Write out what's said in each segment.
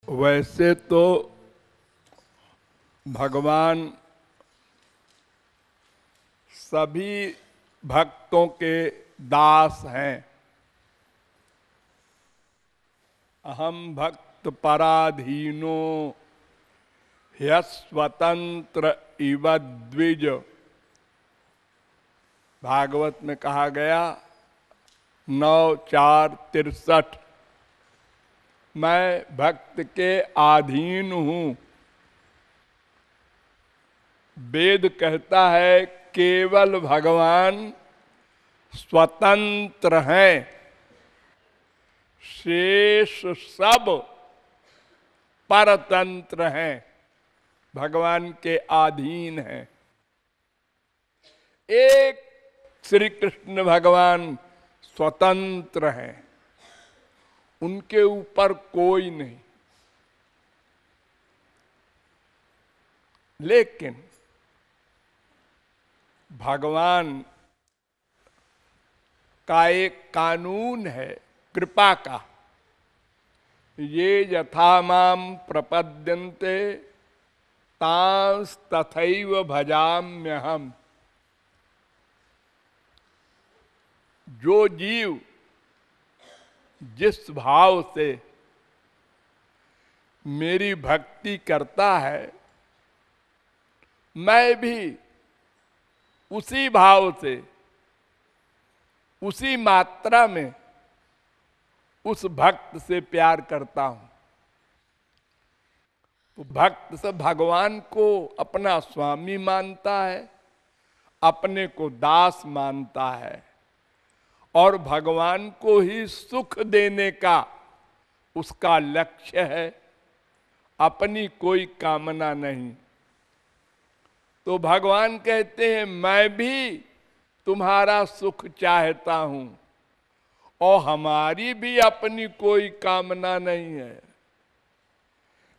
वैसे तो भगवान सभी भक्तों के दास हैं। अहम भक्त पराधीनो ह्यस्वतंत्र इव द्विज। भागवत में कहा गया 9:4-63, मैं भक्त के अधीन हूं। वेद कहता है केवल भगवान स्वतंत्र हैं, शेष सब परतंत्र हैं, भगवान के अधीन हैं। एक श्री कृष्ण भगवान स्वतंत्र हैं, उनके ऊपर कोई नहीं। लेकिन भगवान का एक कानून है कृपा का, ये यथा माम प्रपद्यन्ते तांस तथैव भजाम्यहम्। जो जीव जिस भाव से मेरी भक्ति करता है, मैं भी उसी भाव से उसी मात्रा में उस भक्त से प्यार करता हूं। तो भक्त से भगवान को अपना स्वामी मानता है, अपने को दास मानता है, और भगवान को ही सुख देने का उसका लक्ष्य है, अपनी कोई कामना नहीं। तो भगवान कहते हैं मैं भी तुम्हारा सुख चाहता हूं और हमारी भी अपनी कोई कामना नहीं है।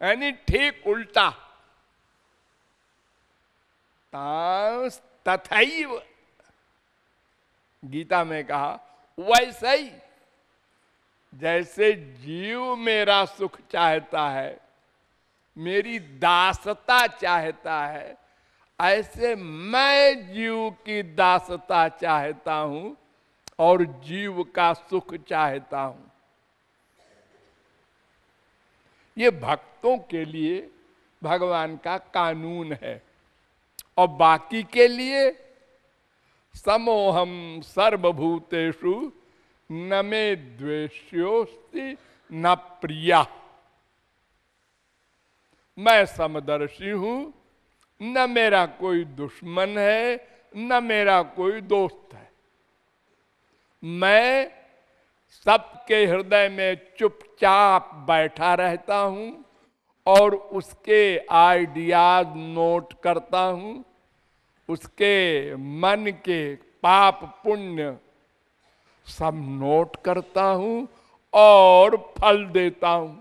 यानी ठीक उल्टा, तांस तथैव, गीता में कहा वैसे ही जैसे जीव मेरा सुख चाहता है, मेरी दासता चाहता है, ऐसे मैं जीव की दासता चाहता हूं और जीव का सुख चाहता हूं। ये भक्तों के लिए भगवान का कानून है। और बाकी के लिए समोहम सर्वभूतेषु न मे द्वेष्योस्ति न प्रिया। मैं समदर्शी हूं, न मेरा कोई दुश्मन है, न मेरा कोई दोस्त है। मैं सबके हृदय में चुपचाप बैठा रहता हूं और उसके आइडियाज नोट करता हूं, उसके मन के पाप पुण्य सब नोट करता हूं और फल देता हूं,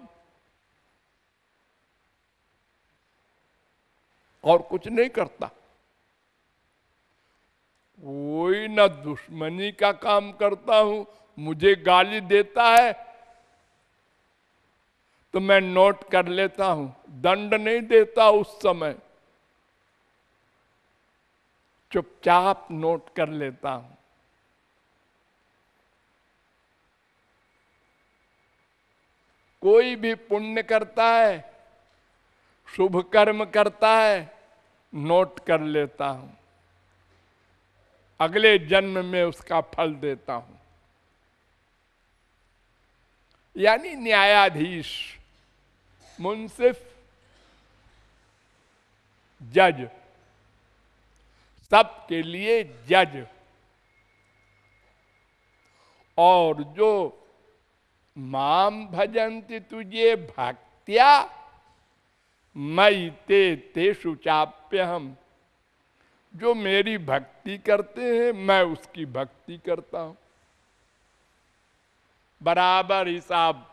और कुछ नहीं करता। कोई न दुश्मनी का काम करता हूं। मुझे गाली देता है तो मैं नोट कर लेता हूं, दंड नहीं देता उस समय, चुपचाप नोट कर लेता हूं। कोई भी पुण्य करता है, शुभ कर्म करता है, नोट कर लेता हूं, अगले जन्म में उसका फल देता हूं। यानी न्यायाधीश, मुंसिफ, जज, सबके लिए जज। और जो माम भजन्ति तुझे भक्त्या मयि ते तेषु चाप्यहम्। जो मेरी भक्ति करते हैं, मैं उसकी भक्ति करता हूं। बराबर हिसाब।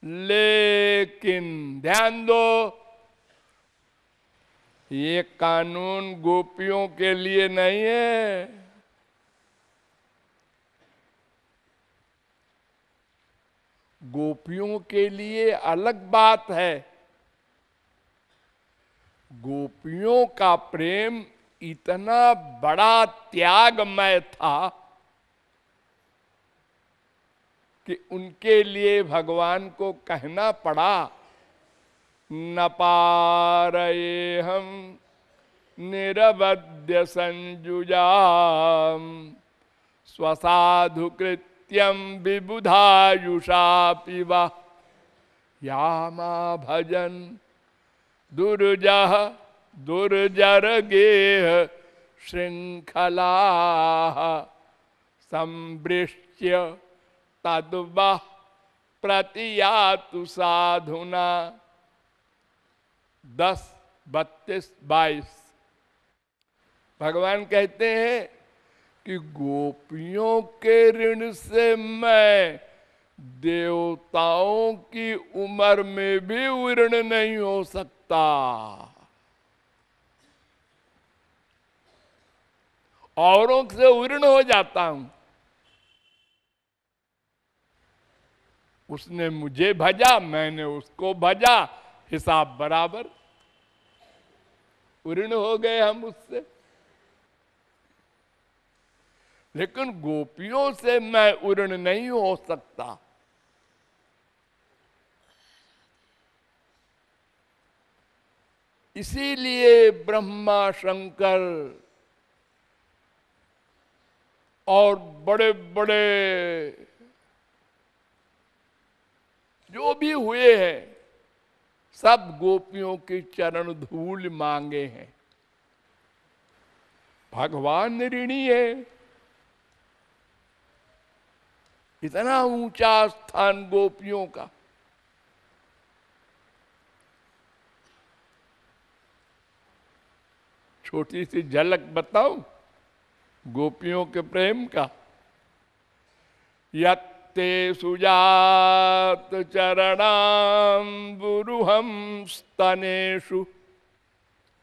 लेकिन ध्यान दो, ये कानून गोपियों के लिए नहीं है। गोपियों के लिए अलग बात है। गोपियों का प्रेम इतना बड़ा त्यागमय था कि उनके लिए भगवान को कहना पड़ा, न पारये हम निरवध्य संजुजाम स्वसाधु कृत्यम विबुधायुषा पिवा यामा भजन दुर्जह दुर्जर गेह श्रृंखला संवृष्ट्य तद्वा प्रतियातु साधुना। 10:32-22 भगवान कहते हैं कि गोपियों के ऋण से मैं देवताओं की उम्र में भी ऋण नहीं हो सकता। औरों से ऋण हो जाता हूं। उसने मुझे भजा, मैंने उसको भजा, हिसाब बराबर, ऋण हो गए हम उससे। लेकिन गोपियों से मैं ऋण नहीं हो सकता। इसीलिए ब्रह्मा शंकर और बड़े बड़े जो भी हुए हैं सब गोपियों की चरण धूल मांगे हैं। भगवान ऋणी है। इतना ऊंचा स्थान गोपियों का। छोटी सी झलक बताऊं गोपियों के प्रेम का। यत्ते सुजात चरणाम्बुरुहं स्तनेषु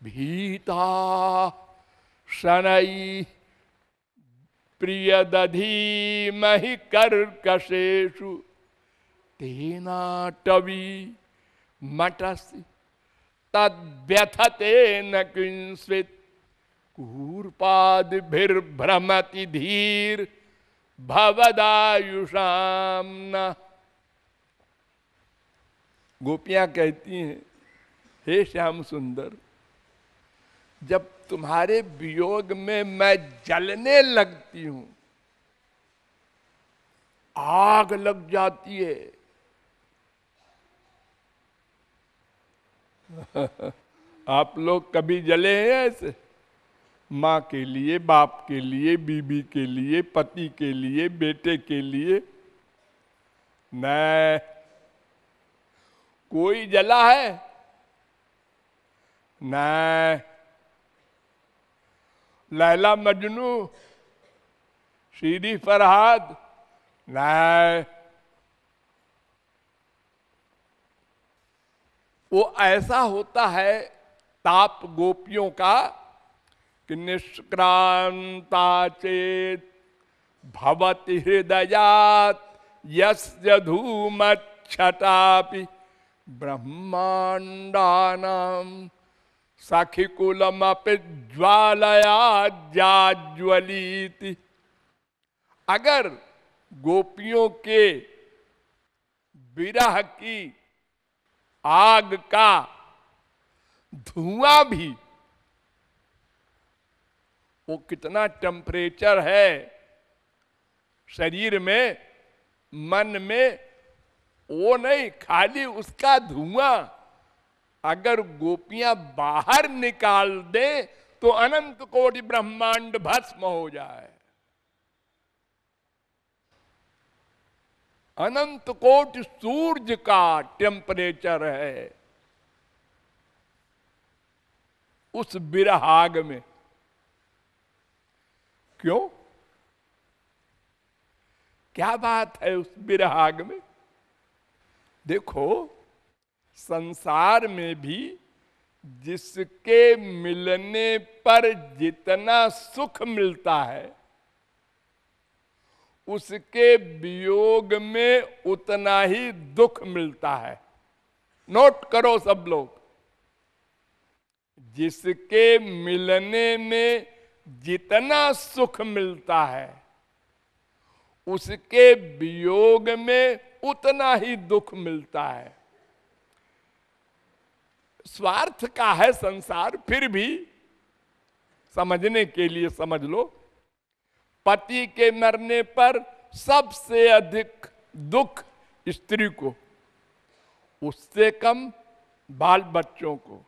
भीता शनै प्रियदधीमहि कर्कशेषु तेनाटवी मटसि तद्व्यथते न किंस्वित् कूर्पादिभिर्भ्रमति धीर भवदायुषाम न। गोपियां कहती हैं, हे श्याम सुंदर, जब तुम्हारे वियोग में मैं जलने लगती हूं, आग लग जाती है। आप लोग कभी जले हैं ऐसे? माँ के लिए, बाप के लिए, बीबी के लिए, पति के लिए, बेटे के लिए? नहीं। कोई जला है? नहीं। लैला मजनू, शीरी फरहाद? नहीं। वो ऐसा होता है ताप गोपियों का कि निष्क्रांता चेत भवति हृदयात् यस्य धूमच्छटापि ब्रह्मांडानां सखिकुलमपि ज्वालया जाज्वलीति। अगर गोपियों के विरह की आग का धुआं भी, वो कितना टेम्परेचर है शरीर में, मन में, वो नहीं, खाली उसका धुआं अगर गोपियां बाहर निकाल दें तो अनंत कोटि ब्रह्मांड भस्म हो जाए। अनंत कोटि सूर्य का टेम्परेचर है उस विरहाग में। क्यों? क्या बात है उस विरहाग में? देखो, संसार में भी जिसके मिलने पर जितना सुख मिलता है उसके वियोग में उतना ही दुख मिलता है। नोट करो सब लोग, जिसके मिलने में जितना सुख मिलता है उसके वियोग में उतना ही दुख मिलता है। स्वार्थ का है संसार, फिर भी समझने के लिए समझ लो। पति के मरने पर सबसे अधिक दुख स्त्री को, उससे कम बाल बच्चों को,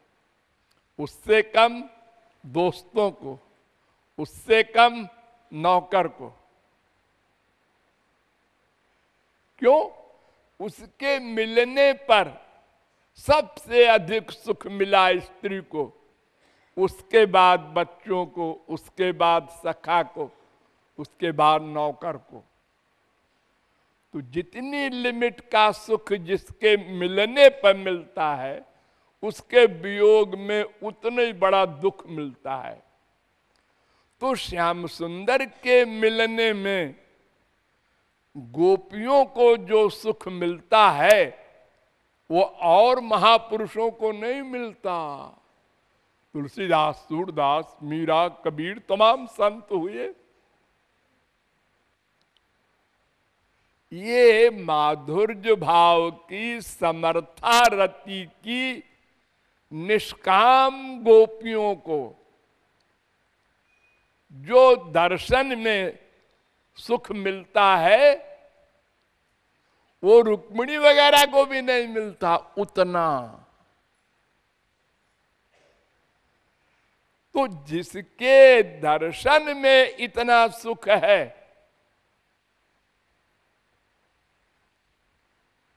उससे कम दोस्तों को, उससे कम नौकर को। क्यों? उसके मिलने पर सबसे अधिक सुख मिला स्त्री को, उसके बाद बच्चों को, उसके बाद सखा को, उसके बाद नौकर को। तो जितनी लिमिट का सुख जिसके मिलने पर मिलता है उसके वियोग में उतना ही बड़ा दुख मिलता है। तो श्याम सुंदर के मिलने में गोपियों को जो सुख मिलता है वो और महापुरुषों को नहीं मिलता। तुलसीदास, सूरदास, मीरा, कबीर तमाम संत हुए, ये माधुर्य भाव की समर्था रति की निष्काम गोपियों को जो दर्शन में सुख मिलता है वो रुक्मिणी वगैरह को भी नहीं मिलता उतना। तो जिसके दर्शन में इतना सुख है,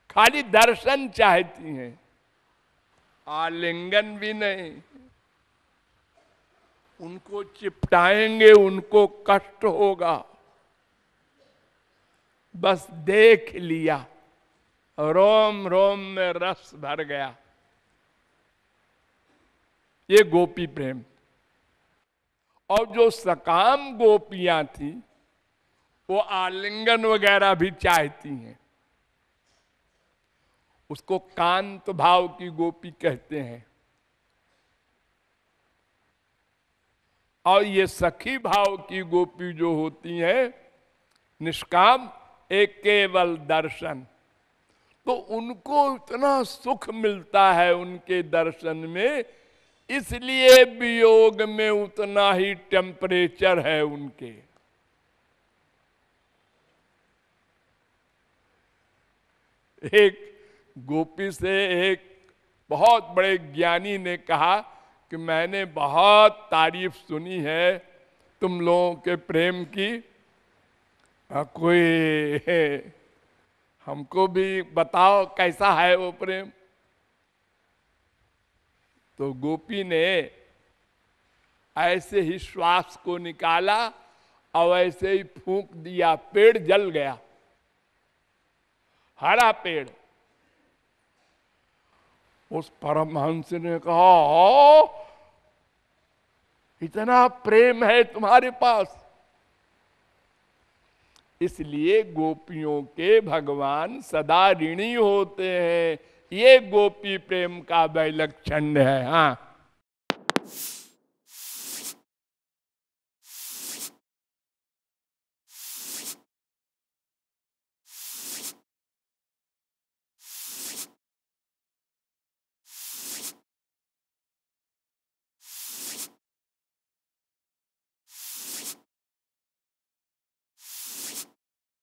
खाली दर्शन चाहती हैं, आलिंगन भी नहीं। उनको चिपटाएंगे उनको कष्ट होगा, बस देख लिया रोम रोम में रस भर गया। ये गोपी प्रेम। और जो सकाम गोपियां थी वो आलिंगन वगैरह भी चाहती हैं, उसको कांत भाव की गोपी कहते हैं। और ये सखी भाव की गोपी जो होती है निष्काम, एक केवल दर्शन, तो उनको इतना सुख मिलता है उनके दर्शन में, इसलिए वियोग में उतना ही टेम्परेचर है उनके। एक गोपी से एक बहुत बड़े ज्ञानी ने कहा कि मैंने बहुत तारीफ सुनी है तुम लोगों के प्रेम की, कोई हमको भी बताओ कैसा है वो प्रेम। तो गोपी ने ऐसे ही श्वास को निकाला और ऐसे ही फूंक दिया, पेड़ जल गया, हरा पेड़। उस परमहंस ने कहा इतना प्रेम है तुम्हारे पास। इसलिए गोपियों के भगवान सदा ऋणी होते हैं, ये गोपी प्रेम का विलक्षण है। हाँ,